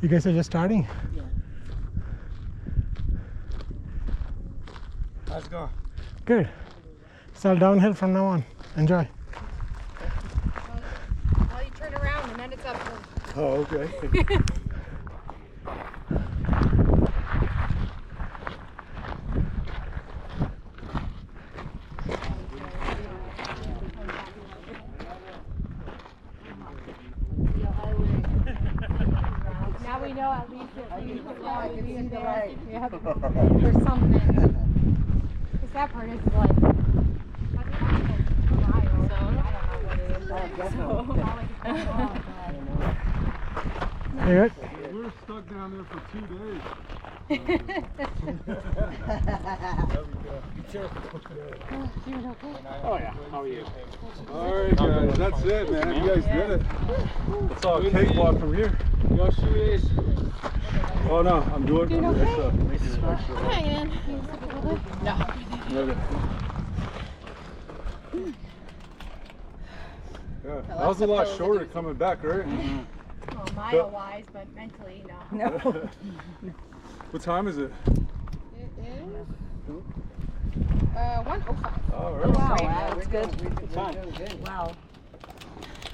You guys are just starting? Yeah. How's it going? Good. It's all downhill from now on. Enjoy. Well, you turn around and then it's uphill. Oh, okay. Now we know at least or something. Because that part is like, You good? We're stuck down there for 2 days. Oh yeah, how are you? Alright guys, that's it man. You guys did it. It's all cakewalk from here. Yo, shoes. Oh no, I'm good. Doing I'm okay? Hanging. No. Okay. Yeah, that was a lot shorter coming back, right? Well, mile-wise, but mentally, no. No. What time is it? It is 1:05. Oh, right. Wow, that's good. Good time. Wow.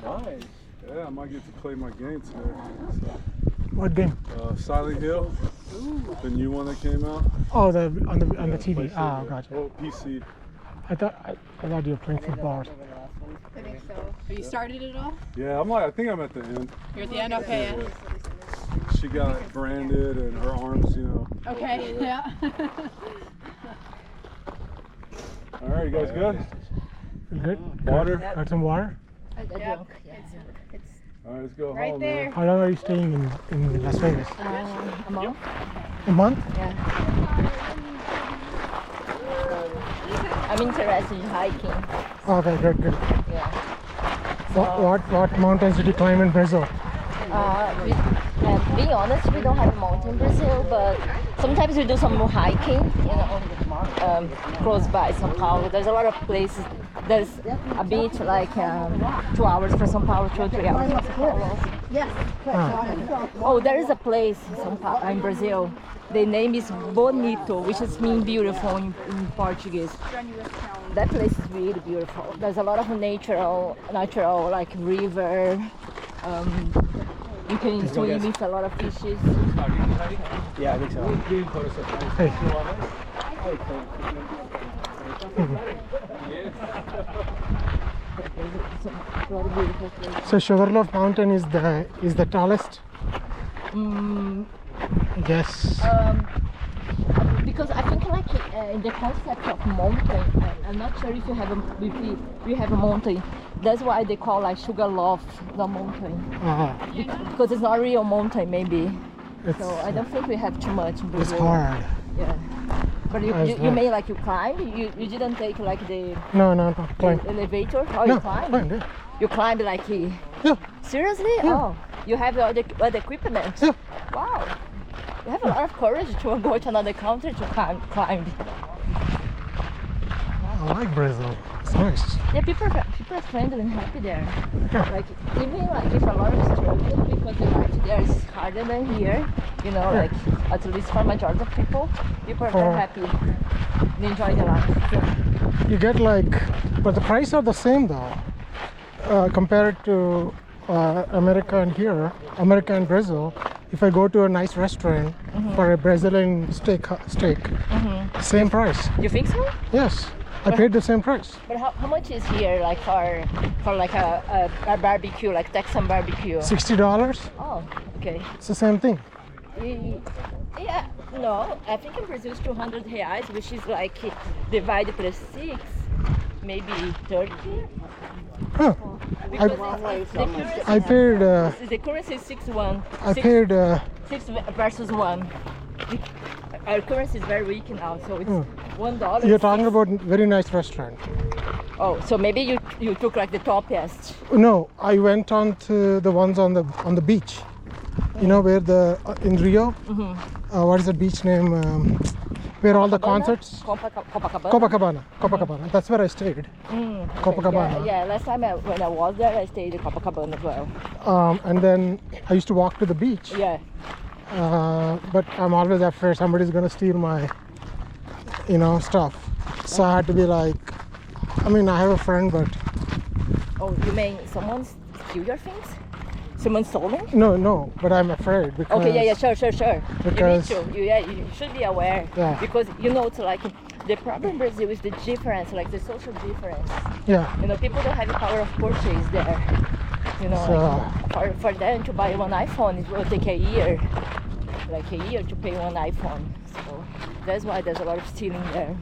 Nice. Yeah, I might get to play my game today. So, What game? Silent Hill, the new one that came out. Oh, on the TV. Ah, gotcha. Oh, PC. I thought you were playing football. I think so. Have you started it all? Yeah, I think I'm at the end. You're at the end? Okay. Yeah. She got branded and her arms, you know. Okay, yeah. All right, you guys good? Good? Water? Got some water? Yep. It's All right, let's go right home, there. man. How long are you staying in Las Vegas? A month? A month? Yeah. I'm interested in hiking. Okay, good. Yeah. What mountains did you climb in Brazil? Being honest, we don't have a mountain in Brazil, but sometimes we do some more hiking, you know, close by São Paulo. There's a lot of places. There's a beach like 2 hours from São Paulo, 2 or 3 hours from São Paulo. Ah, Oh, there is a place in São Paulo, in Brazil. The name is Bonito, which is mean beautiful in Portuguese. That place is really beautiful. There's a lot of natural like river. You can swim with a lot of fishes. Yeah, I think so. hey. A lot of beautiful places. So Sugarloaf Mountain is the tallest? Yes. Because I think like in the concept of mountain, I'm not sure if you have a mountain. That's why they call like Sugarloaf the mountain. Because it's not a real mountain maybe. So I don't think we have too much in It's Brazil. hard. Yeah. But you may like you climb. You didn't take like the No, climb. elevator. Oh, No, you climbed. climb, yeah. You climbed like Yeah. seriously? Yeah. Oh, you have all the equipment. Yeah. Wow. You have a lot of courage to go to another country to climb. I like Brazil. It's nice. Yeah, people are friendly and happy there. Like even like if a lot of struggle because the life there is harder than here. You know, like at least for majority of people are very happy. They enjoy the life. You get like, but the price are the same though, compared to America and Brazil. If I go to a nice restaurant for a Brazilian steak, same price. You think so? Yes, I paid the same price. But how much is here like for like a barbecue, like Texan barbecue? $60. Oh, okay. It's the same thing. Yeah, no, I think in Brazil it's 200 reais, which is like divided by 6, maybe 30. Huh. I paid. The currency is 6-1. I paid. 6 versus 1. Our currency is very weak now, so it's $1. You're talking about very nice restaurant. Oh, so maybe you took like the topest. No, I went on to the ones on the beach. You know where in Rio? What is the beach name? where all the Copacabana? concerts. Copacabana. Copacabana. That's where I stayed. Okay. Copacabana. Yeah, last time when I was there, I stayed in Copacabana as well. And then I used to walk to the beach. Yeah. But I'm always afraid somebody's gonna steal my, stuff. So I had to be like, I mean, I have a friend, but Oh, you mean someone steal your things? Someone stolen? no, but I'm afraid because. Okay, yeah, sure. Because- you need to. You should be aware. Yeah. Because it's like the problem in Brazil is the difference, like the social difference. Yeah. People don't have the power of purchase there. So- like for them to buy one iPhone, it will take a year, like a year to pay one iPhone. So that's why there's a lot of stealing there.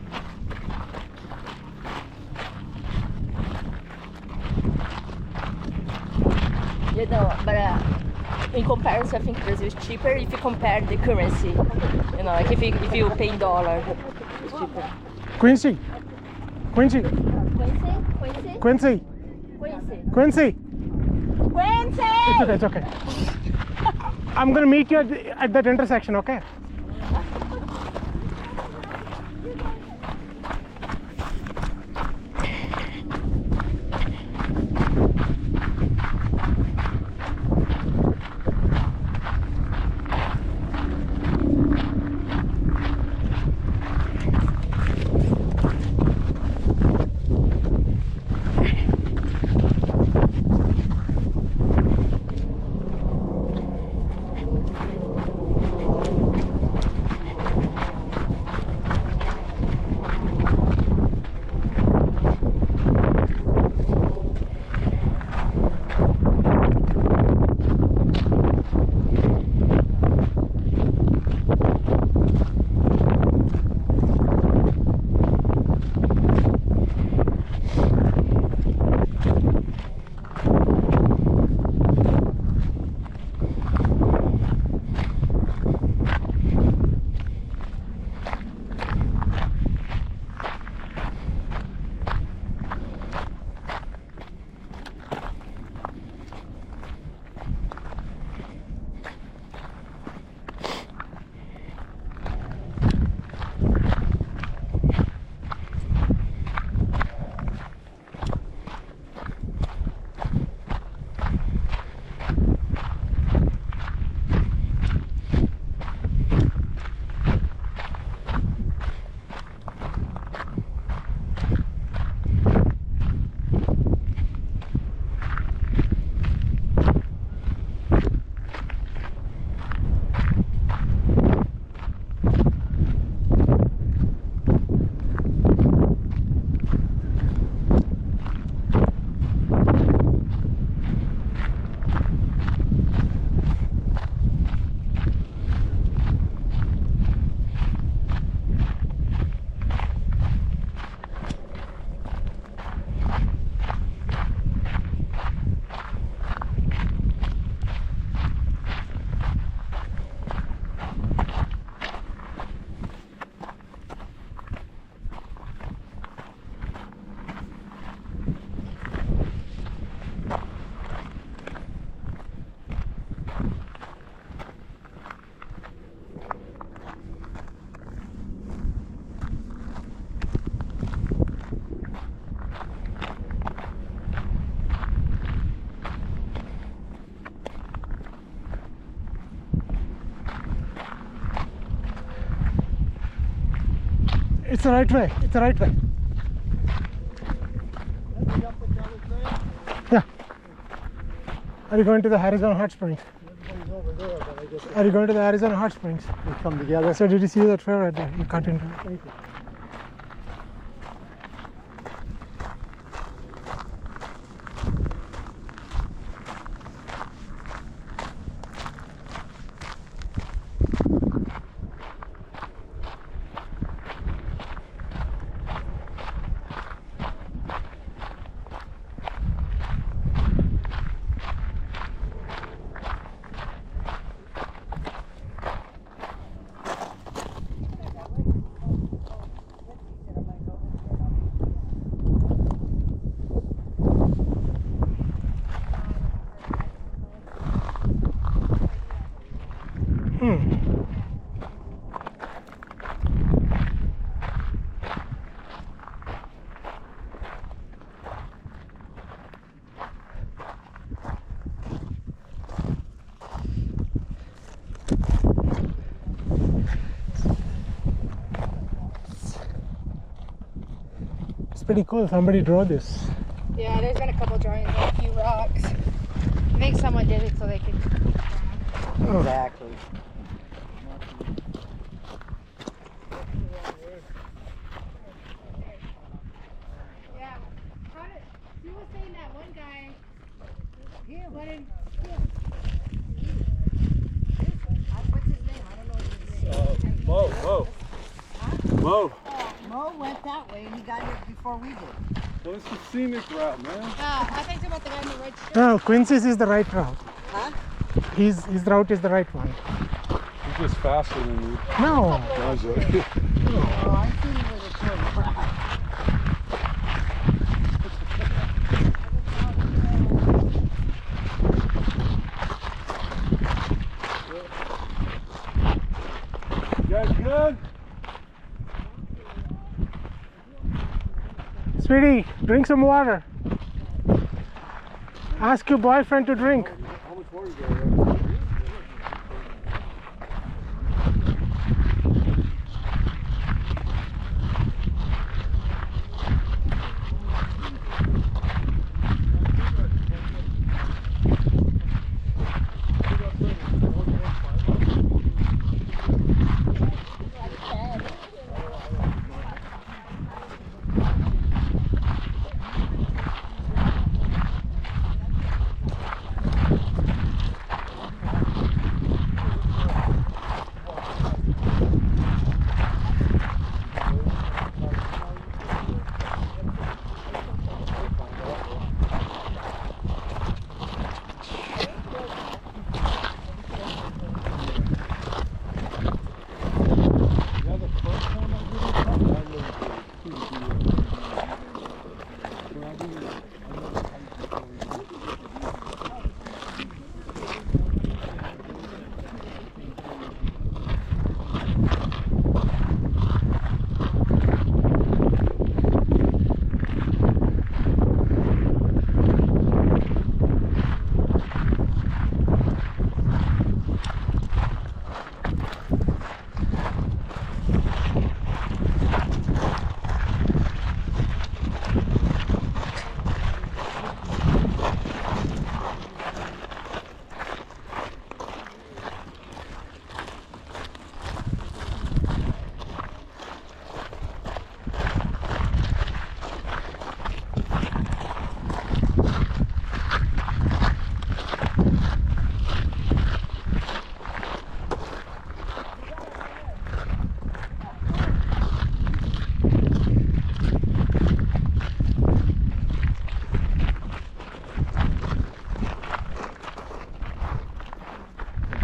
But in comparison, I think Brazil is cheaper if you compare the currency. Like if you pay in dollar, it's cheaper. Quincy. Quincy? Quincy. It's okay. I'm gonna meet you at that intersection, okay? It's the right way. It's the right way. Yeah. Are you going to the Arizona Hot Springs? Are you going to the Arizona Hot Springs? We come together. So did you see that trail right there? You cut into it. pretty cool. Somebody drew this. Yeah, there's been a couple drawings on a few rocks. I think someone did it so they could. Oh. Exactly. Yeah. She was saying that one guy. Yeah, wanted. What's his name? I don't know his name. Mo. Mo. Mo went that way and he got here before we did. Well, it's the scenic route, man. I think about the guy in the red shirt. No, Quincy's is the right route. Huh? His route is the right one. He's just faster than you. No. No, I'm joking. Oh, I see you with a turn. You guys good? Sweetie, drink some water. Ask your boyfriend to drink. How much water you got?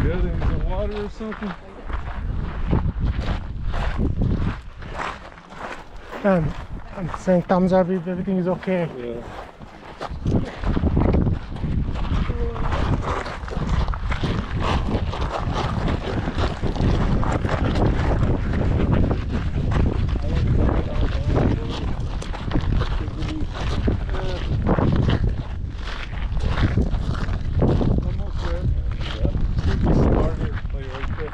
Good, in the water or something? I'm saying thumbs up if everything is okay. Yeah. Almost there. Yeah. Should be started, like right there.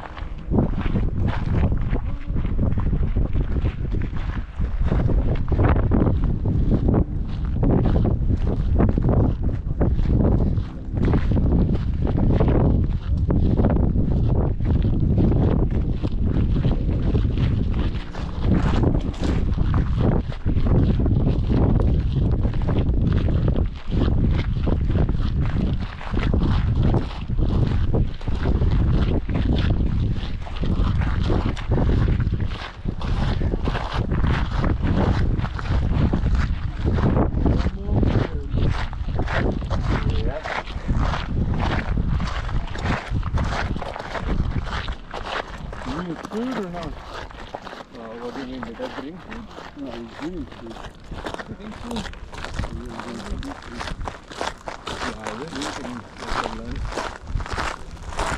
You need food or not? What do you mean? Did I bring food? No, he's bringing food. Bring food? Yeah, I will eat in lunch.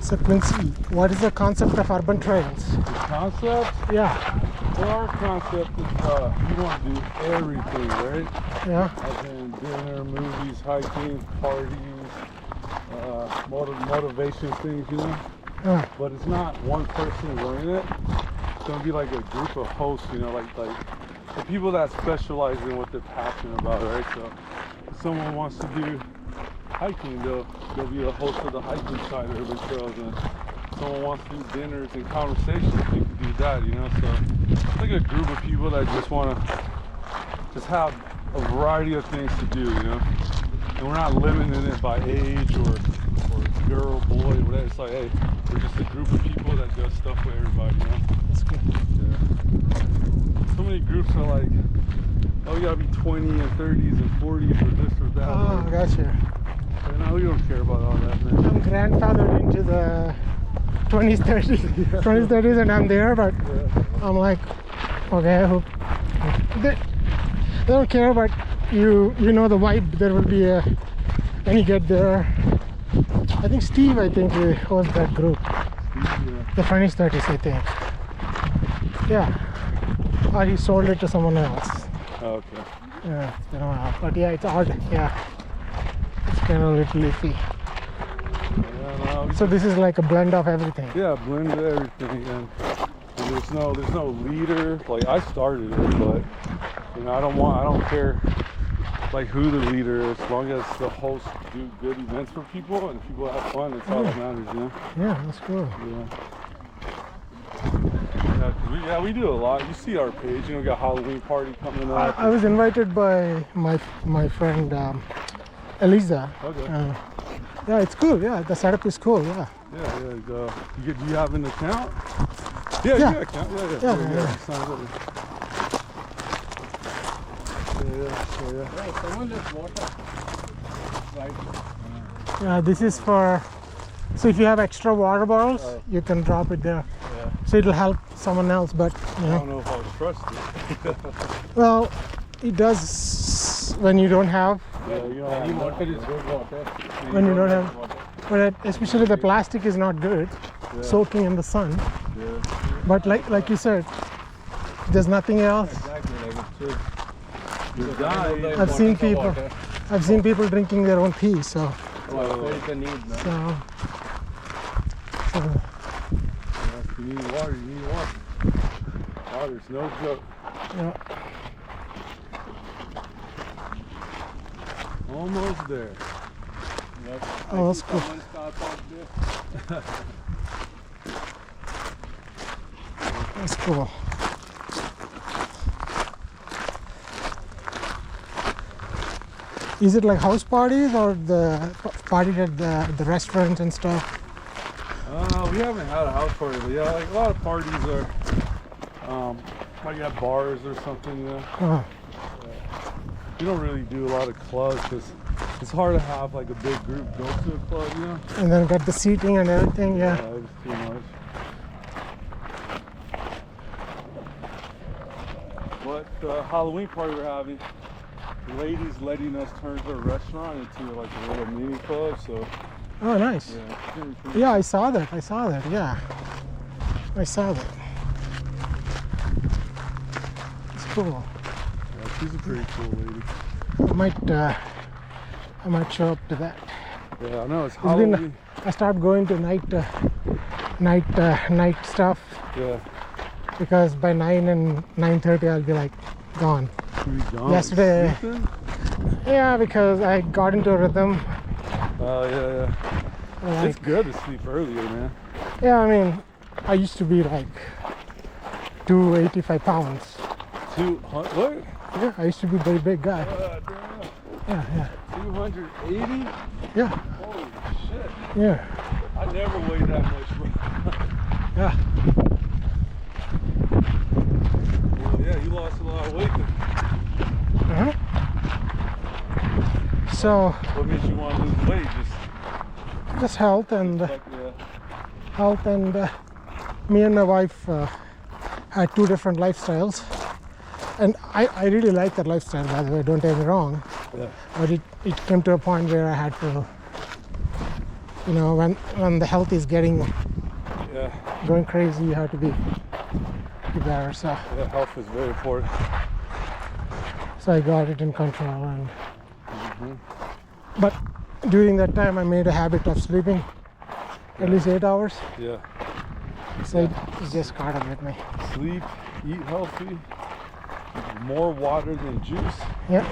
So Quincy, what is the concept of urban trails? The concept? Yeah, Well, our concept is you want to do everything, right? yeah. As in dinner, movies, hiking, parties, motivation things, you know? But it's not one person running it. It's gonna be like a group of hosts, you know, like the people that specialize in what they're passionate about, right? So if someone wants to do hiking, they'll be a host of the hiking side of urban trails, and someone wants to do dinners and conversations, they can do that, you know. So it's like a group of people that just want to just have a variety of things to do, you know. And we're not limiting it by age or girl, boy, whatever. It's like, hey, we're just a group of people that does stuff for everybody, you know. That's good. Yeah. So many groups are like, oh, you gotta be 20 and 30s and 40s or this or that. Oh, gotcha. You know, we don't care about all that, man. I'm grandfathered into the 20s, 30s, and I'm there, but I'm like, okay, I hope they don't care, but you know the vibe there will be when you get there. I think Steve, he hosts that group, the 20s, 30s, I think. Yeah, or he sold it to someone else. Oh, okay. Yeah, it's been a while, but yeah, it's odd. Yeah, it's kind of a little leafy. Yeah, no, So this is like a blend of everything. yeah, blend everything, and there's no leader. Like I started it, but you know, I don't care like who the leader is, as long as the hosts do good events for people and people have fun. It's all that matters, you know. Yeah, that's cool. Yeah, we do a lot. You see our page, you know, we got Halloween party coming up. I was invited by my friend Eliza. Okay. Yeah, it's cool. Yeah, the setup is cool. Yeah. Yeah. Do you have an account? Yeah, you got an account. Yeah. Sign up. Yeah, someone just water. Right. Yeah, this is for. So if you have extra water bottles, you can drop it there. Yeah. So it'll help someone else, but you I know. don't know if I would trust it. Well, it does when you don't have. Yeah, you know, Any water is good water. When you don't have, but especially the plastic is not good, soaking in the sun. Yeah. But like you said, there's nothing else. Exactly, like it's You die. I've seen people drinking their own tea. So It's a need, man. so If you need water, you need water. Water's no joke. yeah. Almost there. Oh, that's cool. Someone starts off there. That's cool. Is it like house parties or the parties at the restaurants and stuff? We haven't had a house party, but yeah, like a lot of parties are like at bars or something, you know. Oh, We don't really do a lot of clubs because it's hard to have like a big group go to a club, you know. and then got the seating and everything. Yeah. It's too much. But the Halloween party we're having, the ladies letting us turn the restaurant into like a little mini club, so Oh, nice. yeah. it's pretty cool. Yeah, I saw that. Yeah, I saw that. It's cool. Yeah, she's a pretty cool lady. I might show up to that. Yeah, I know it's It's been. Halloween. I start going to night stuff Yeah. because by 9 and 9:30 I'll be like gone. Should we gone? Yesterday- Sleeping? Yeah, because I got into a rhythm. Oh yeah. Like, It's good to sleep earlier, man. yeah, I mean, I used to be like 285 pounds. 200. What? Yeah, I used to be a very big guy. Damn. Yeah. 280? Yeah. Holy shit. Yeah. I never weighed that much, bro. Yeah. Well, yeah, you lost a lot of weight then. Uh-huh. So What made you want to lose weight? just health and Yeah. Me and my wife had two different lifestyles, and I really like that lifestyle, by the way, don't get me wrong, Yeah. but it came to a point where I had to, you know, when the health is going crazy, you have to be better. So Yeah, health is very important. I got it in control, and but during that time I made a habit of sleeping at least 8 hours, Yeah. so it just caught up with me. Sleep, eat healthy. more water than juice. Yeah.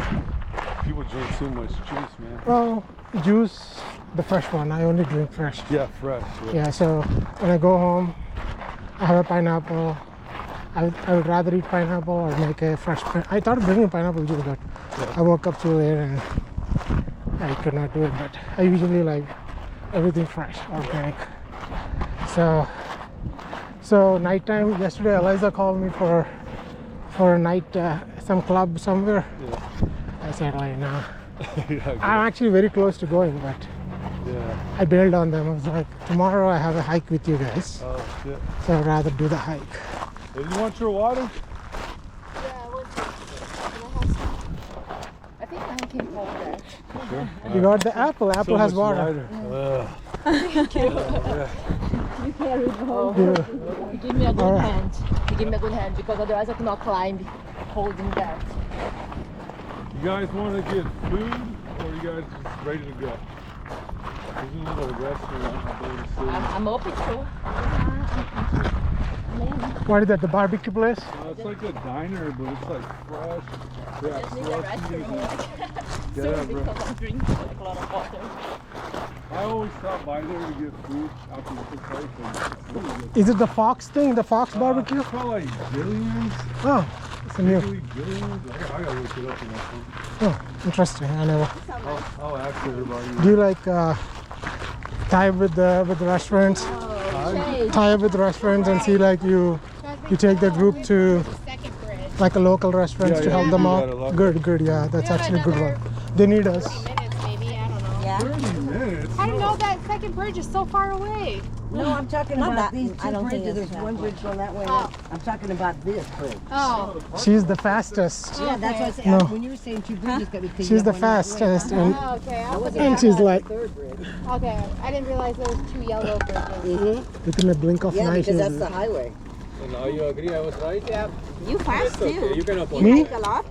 People drink too much juice, man. Well, juice, the fresh one. I only drink fresh. Yeah, fresh. Yeah, so when I go home, I have a pineapple. I would rather eat pineapple or make a fresh. I thought of bringing pineapple juice, but I woke up too late and I could not do it. But I usually like everything fresh, organic. So nighttime. Yesterday, Eliza called me for a night, some club somewhere. Yeah. I said like, no. Yeah, I'm actually very close to going, but yeah. I bailed on them. I was like, tomorrow I have a hike with you guys, Oh shit. so I'd rather do the hike. Hey, you want your water? I think I can hold that. Sure. You got the apple. Apple has much water. lighter. You carry the whole. Yeah. You give me a good Alright. hand. You give me a good hand because otherwise I cannot climb holding that. You guys want to get food, or you guys just ready to go? There's a little restaurant out there in the city. I'm open to. What is that? The barbecue place? It's like a diner, but it's like fresh. Yeah, Just need a restroom. Yeah, So bro. because I'm drinking like a lot of water. I always stop by there to get food after the place. It's really good. Is it the Fox thing? The Fox barbecue? It's called like Jillian's. Oh, it's a new. Really Jillian's. I gotta look it up in that phone. Oh, interesting. I never. I'll ask everybody. Do you like tie up with the restaurants? Tie up with restaurants and see like you take the group to Second bridge. like a local restaurants Yeah, to yeah, help we them do out. that a lot. Good. Yeah, that's actually a good one. They need us. 30 minutes maybe, I don't know. Yeah. 30 minutes? I don't know, that second bridge is so far away. No, I'm talking Not about that- these I two don't think bridges. it's There's that one far. bridge going that way. Oh. I'm talking about this bridge. Oh. She's the fastest. Yeah, that's what I said. No. When you were saying two bridges, got me thinking She's of the one that way. fastest, and Oh, okay. I was and she's like Third bridge. okay. I didn't realize there was two yellow bridges. Mm-hmm. within a blink of an Yeah, eye. because she's- that's the highway. So now you agree I was right? You fast It's okay, too. you can apologize. Me? Hike a lot.